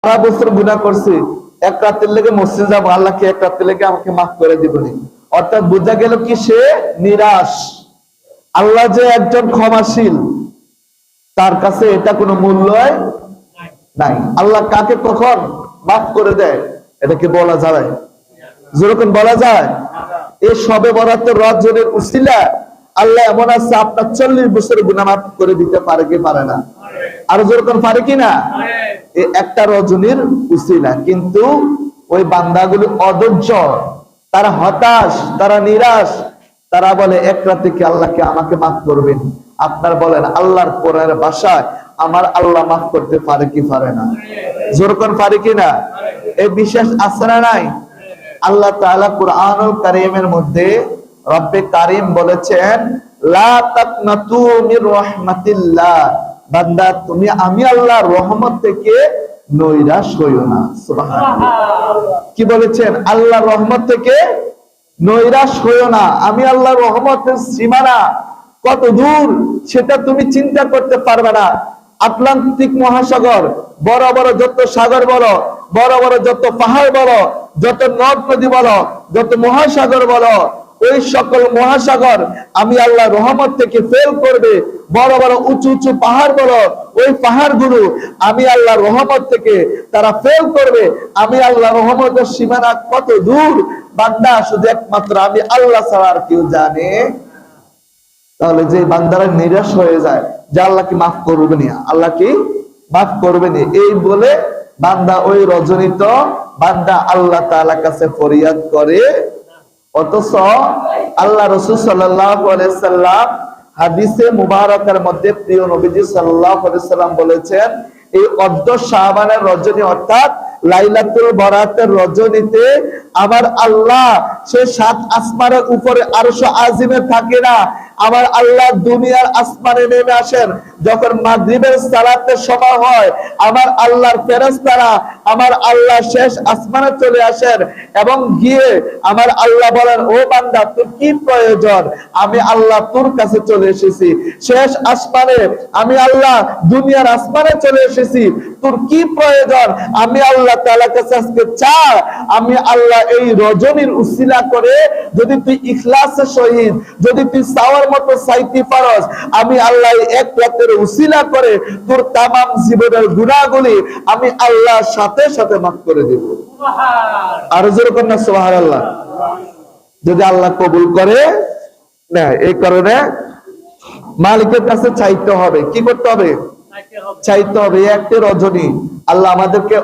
সারা বছর গুনাহ করছি, এক রাতের লেগে মসজিদ যাবো, আল্লাহ কি এক রাতের লেগে আমাকে মাফ করে দিবনি। অর্থাৎ বোঝা গেল কি সে নিরাশ। আল্লাহ যে একজন ক্ষমাশীল, তার কাছে এটা কোনো মূল্য নাই। আল্লাহ কাকে কখন মাফ করে দেয় এটা কি বলা যায়? যেরকম বলা যায় এই সবে বরাতের রজনীর উসিলা আল্লাহ এমন আছে আপনার 40 বছরের গুনাহ মাফ করে দিতে পারে কি পারে না? আর যেরকম পারে কি না? এই একটা রজনীর উসিলা। কিন্তু ওই বান্দাগুলো অধৈর্য, তারা হতাশ, তারা নিরাশ, তারা বলে এক রাতে কি আল্লাহকে আমাকে মাফ করবেন? আপনার বলেন আল্লাহর কোরআনের ভাষায় আমার আল্লাহ মাফ করতে পারে কি পারে না? যেরকম পারে কি না? এই বিশ্বাস আছে না নাই? আল্লাহ তাআলা কুরআনুল কারীমের মধ্যে রব্বে কারীম বলেছেন লা তাকনাতু মির রাহমাতিল্লাহ, বান্দা তুমি আমি আল্লাহর রহমত থেকে নৈরাশ হইও না। সুবহানাল্লাহ। কি বলেছেন? আল্লাহর রহমত থেকে নৈরাশ হইও না। আমি আল্লাহর রহমতের সীমানা কত দূর সেটা তুমি চিন্তা করতে পারবে না। আটলান্টিক মহাসাগর, বড় বড় যত সাগর বলো, বড় বড় যত পাহাড় বলো, যত নদ নদী বলো, যত মহাসাগর বলো, ওই সকল মহাসাগর আমি আল্লাহর রহমত থেকে ফেল করবে। বড় বড় উঁচু উঁচু পাহাড় বলো, ওই পাহাড়গুলো আমি আল্লাহর রহমত থেকে তারা ফেল করবে। আমি আল্লাহর রহমতের সীমানা কত দূর বান্দা শুধু একমাত্র আমি আল্লাহ ছাড়া আর কেউ জানে। তাহলে যে বান্দারা নিরাশ হয়ে যায় যে আল্লাহ কি মাফ করবে না, আল্লাহ কি মাফ করবে না, এই বলে বান্দা ওই রজনীত বান্দা আল্লাহ তাআলার কাছে ফরিয়াদ করে। অথচ আল্লাহ রাসূল সাল্লাল্লাহু আলাইহি সাল্লাম হাদিসে মুবারাকার মধ্যে প্রিয় নবীজি সাল্লাল্লাহু আলাইহি সাল্লাম বলেছেন এই অর্ধ শাবানের রজনী অর্থাৎ লাইলাতুল বরাতের রজনীতে আমার আল্লাহ সে 7 আসমানের উপরে আরশ আজিমে থাকে না, আমার আল্লাহ দুনিয়ার আসমানে নেমে আসেন। যখন মাগরিবের সালাতের সময় হয় আমার আল্লাহর ফেরেশতারা আমার আল্লাহ শেষ আসমানে চলে আসেন এবং গিয়ে আমার আল্লাহ বলেন ও বান্দা তোর কি প্রয়োজন? আমি আল্লাহ তোর কাছে চলে এসেছি শেষ আসমানে, আমি আল্লাহ দুনিয়ার আসমানে চলে এসেছি, তোর কি প্রয়োজন? আমি আল্লাহ তাআলার কাছে আজকে চা। আমি আল্লাহ এই রজনীর উসিলা করে যদি তুই ইখলাসের সহিত যদি তুই চাওয়ার মতো চাইতে পারস, আমি আল্লাহ এক রাতের উসিলা করে তোর তামাম জীবনের গুনাহগুলি আমি আল্লাহর সাথে সাথে মাফ করে দেব। আর যেরকম না সুবহানাল্লাহ। যদি আল্লাহ কবুল করে না, এই কারণে মালিকের কাছে চাইতে হবে। কি করতে হবে? চাইতে হবে। একটা রজনী আল্লাহ আমাদেরকে